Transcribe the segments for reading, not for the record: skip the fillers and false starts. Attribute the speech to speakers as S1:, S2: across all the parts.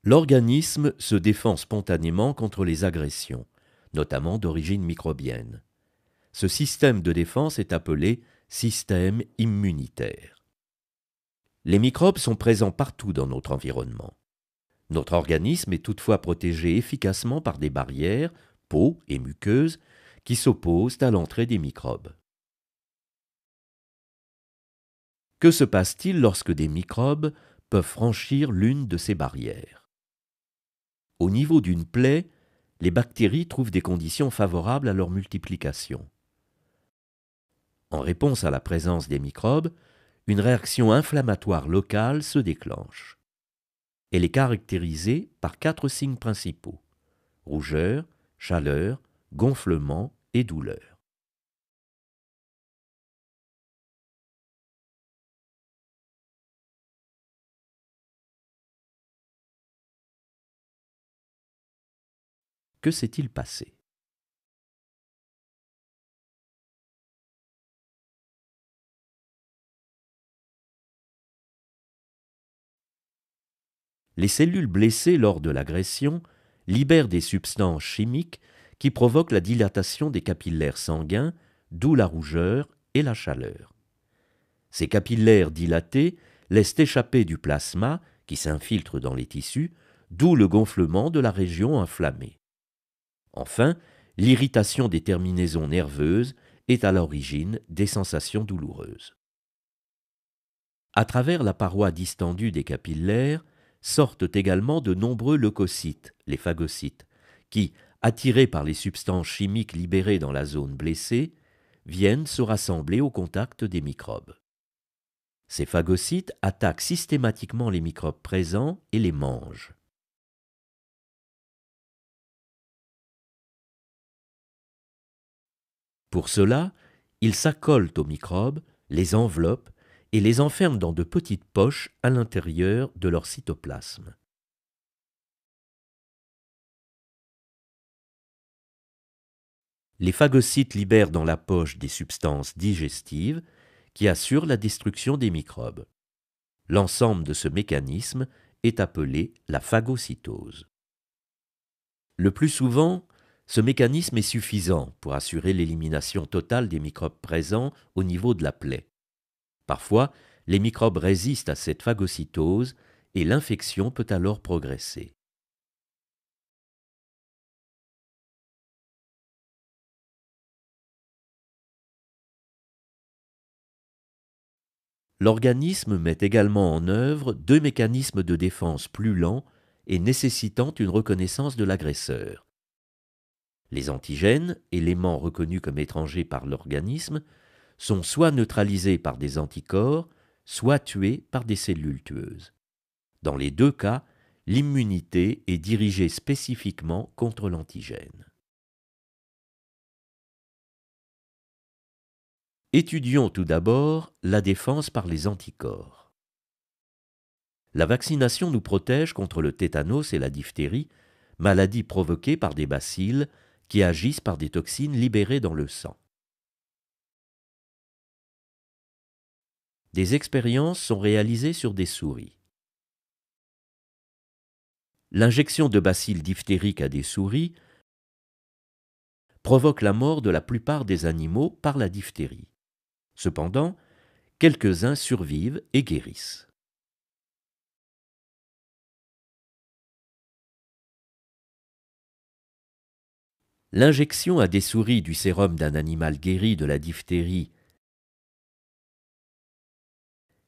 S1: L'organisme se défend spontanément contre les agressions, notamment d'origine microbienne. Ce système de défense est appelé système immunitaire. Les microbes sont présents partout dans notre environnement. Notre organisme est toutefois protégé efficacement par des barrières, peau et muqueuses, qui s'opposent à l'entrée des microbes. Que se passe-t-il lorsque des microbes peuvent franchir l'une de ces barrières? Au niveau d'une plaie, les bactéries trouvent des conditions favorables à leur multiplication. En réponse à la présence des microbes, une réaction inflammatoire locale se déclenche. Elle est caractérisée par 4 signes principaux: rougeur, chaleur, gonflement et douleur. Que s'est-il passé? Les cellules blessées lors de l'agression libèrent des substances chimiques qui provoquent la dilatation des capillaires sanguins, d'où la rougeur et la chaleur. Ces capillaires dilatés laissent échapper du plasma qui s'infiltre dans les tissus, d'où le gonflement de la région inflammée. Enfin, l'irritation des terminaisons nerveuses est à l'origine des sensations douloureuses. À travers la paroi distendue des capillaires sortent également de nombreux leucocytes, les phagocytes, qui, attirés par les substances chimiques libérées dans la zone blessée, viennent se rassembler au contact des microbes. Ces phagocytes attaquent systématiquement les microbes présents et les mangent. Pour cela, ils s'accolent aux microbes, les enveloppent et les enferment dans de petites poches à l'intérieur de leur cytoplasme. Les phagocytes libèrent dans la poche des substances digestives qui assurent la destruction des microbes. L'ensemble de ce mécanisme est appelé la phagocytose. Le plus souvent, ce mécanisme est suffisant pour assurer l'élimination totale des microbes présents au niveau de la plaie. Parfois, les microbes résistent à cette phagocytose et l'infection peut alors progresser. L'organisme met également en œuvre 2 mécanismes de défense plus lents et nécessitant une reconnaissance de l'agresseur. Les antigènes, éléments reconnus comme étrangers par l'organisme, sont soit neutralisés par des anticorps, soit tués par des cellules tueuses. Dans les 2 cas, l'immunité est dirigée spécifiquement contre l'antigène. Étudions tout d'abord la défense par les anticorps. La vaccination nous protège contre le tétanos et la diphtérie, maladies provoquées par des bacilles qui agissent par des toxines libérées dans le sang. Des expériences sont réalisées sur des souris. L'injection de bacilles diphtériques à des souris provoque la mort de la plupart des animaux par la diphtérie. Cependant, quelques-uns survivent et guérissent. L'injection à des souris du sérum d'un animal guéri de la diphtérie,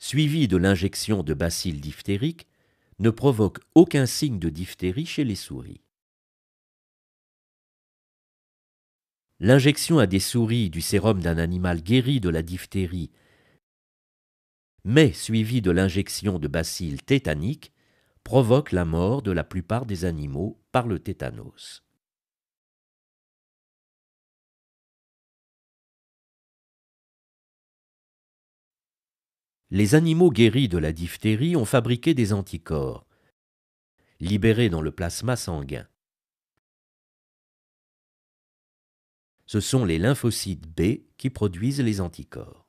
S1: suivie de l'injection de bacilles diphtériques, ne provoque aucun signe de diphtérie chez les souris. L'injection à des souris du sérum d'un animal guéri de la diphtérie, mais suivie de l'injection de bacilles tétaniques, provoque la mort de la plupart des animaux par le tétanos. Les animaux guéris de la diphtérie ont fabriqué des anticorps, libérés dans le plasma sanguin. Ce sont les lymphocytes B qui produisent les anticorps.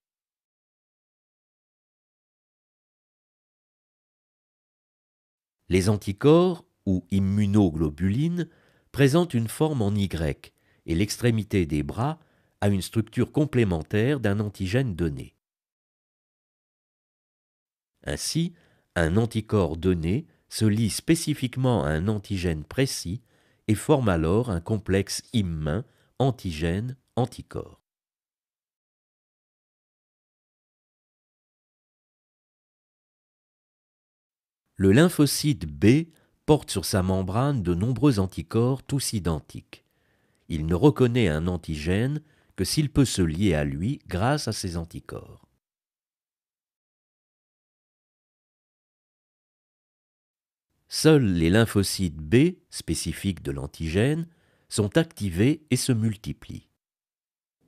S1: Les anticorps ou immunoglobuline, présente une forme en Y et l'extrémité des bras a une structure complémentaire d'un antigène donné. Ainsi, un anticorps donné se lie spécifiquement à un antigène précis et forme alors un complexe immun antigène-anticorps. Le lymphocyte B porte sur sa membrane de nombreux anticorps tous identiques. Il ne reconnaît un antigène que s'il peut se lier à lui grâce à ces anticorps. Seuls les lymphocytes B, spécifiques de l'antigène, sont activés et se multiplient.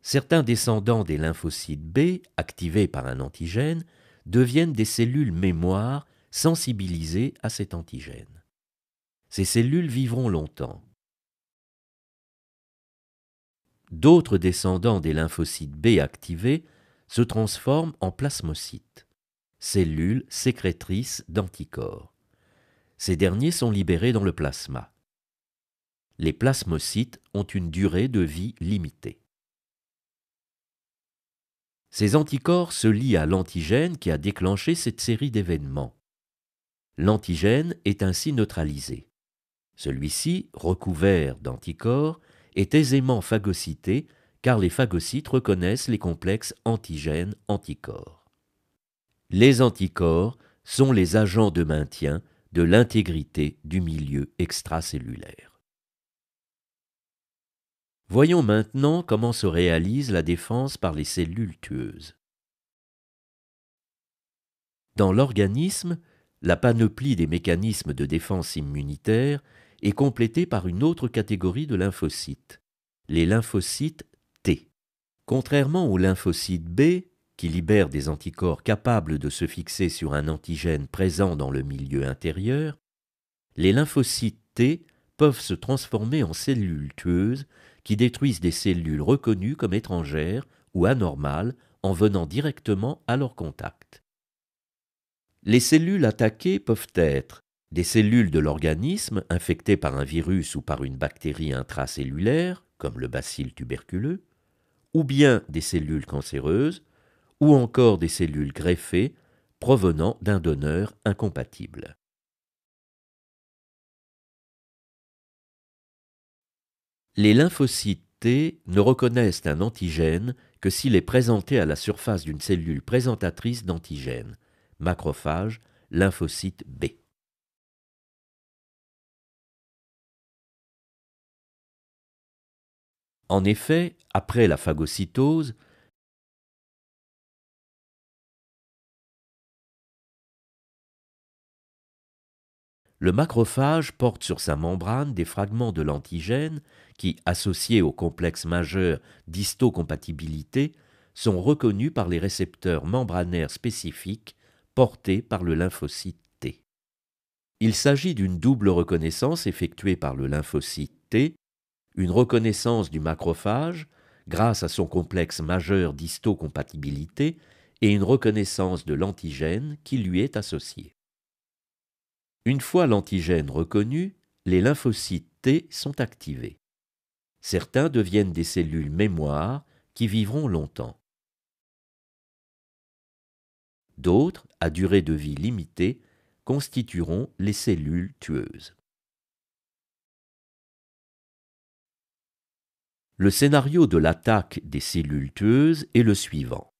S1: Certains descendants des lymphocytes B, activés par un antigène, deviennent des cellules mémoire sensibilisées à cet antigène. Ces cellules vivront longtemps. D'autres descendants des lymphocytes B activés se transforment en plasmocytes, cellules sécrétrices d'anticorps. Ces derniers sont libérés dans le plasma. Les plasmocytes ont une durée de vie limitée. Ces anticorps se lient à l'antigène qui a déclenché cette série d'événements. L'antigène est ainsi neutralisé. Celui-ci, recouvert d'anticorps, est aisément phagocyté car les phagocytes reconnaissent les complexes antigène-anticorps. Les anticorps sont les agents de maintien de l'intégrité du milieu extracellulaire. Voyons maintenant comment se réalise la défense par les cellules tueuses. Dans l'organisme, la panoplie des mécanismes de défense immunitaire est complétée par une autre catégorie de lymphocytes, les lymphocytes T. Contrairement aux lymphocytes B, qui libèrent des anticorps capables de se fixer sur un antigène présent dans le milieu intérieur, les lymphocytes T peuvent se transformer en cellules tueuses qui détruisent des cellules reconnues comme étrangères ou anormales en venant directement à leur contact. Les cellules attaquées peuvent être des cellules de l'organisme infectées par un virus ou par une bactérie intracellulaire, comme le bacille tuberculeux, ou bien des cellules cancéreuses, ou encore des cellules greffées provenant d'un donneur incompatible. Les lymphocytes T ne reconnaissent un antigène que s'il est présenté à la surface d'une cellule présentatrice d'antigène, macrophage, lymphocyte B. En effet, après la phagocytose, le macrophage porte sur sa membrane des fragments de l'antigène qui, associés au complexe majeur d'histocompatibilité, sont reconnus par les récepteurs membranaires spécifiques portés par le lymphocyte T. Il s'agit d'une double reconnaissance effectuée par le lymphocyte T, une reconnaissance du macrophage grâce à son complexe majeur d'histocompatibilité et une reconnaissance de l'antigène qui lui est associé. Une fois l'antigène reconnu, les lymphocytes T sont activés. Certains deviennent des cellules mémoire qui vivront longtemps. D'autres, à durée de vie limitée, constitueront les cellules tueuses. Le scénario de l'attaque des cellules tueuses est le suivant.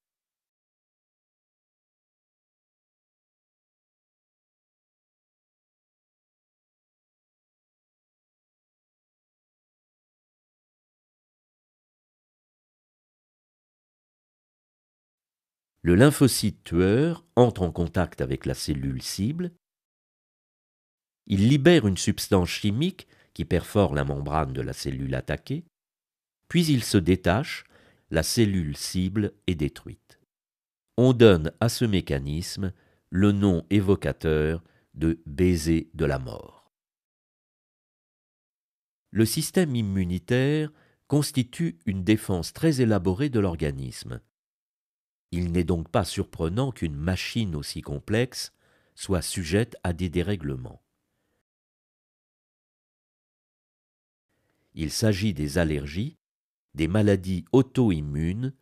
S1: Le lymphocyte tueur entre en contact avec la cellule cible, il libère une substance chimique qui perfore la membrane de la cellule attaquée, puis il se détache, la cellule cible est détruite. On donne à ce mécanisme le nom évocateur de baiser de la mort. Le système immunitaire constitue une défense très élaborée de l'organisme. Il n'est donc pas surprenant qu'une machine aussi complexe soit sujette à des dérèglements. Il s'agit des allergies, des maladies auto-immunes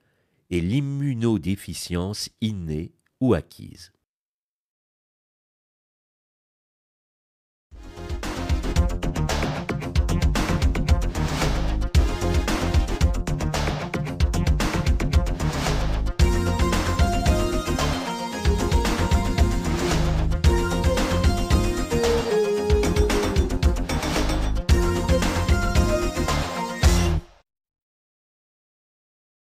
S1: et l'immunodéficience innée ou acquise.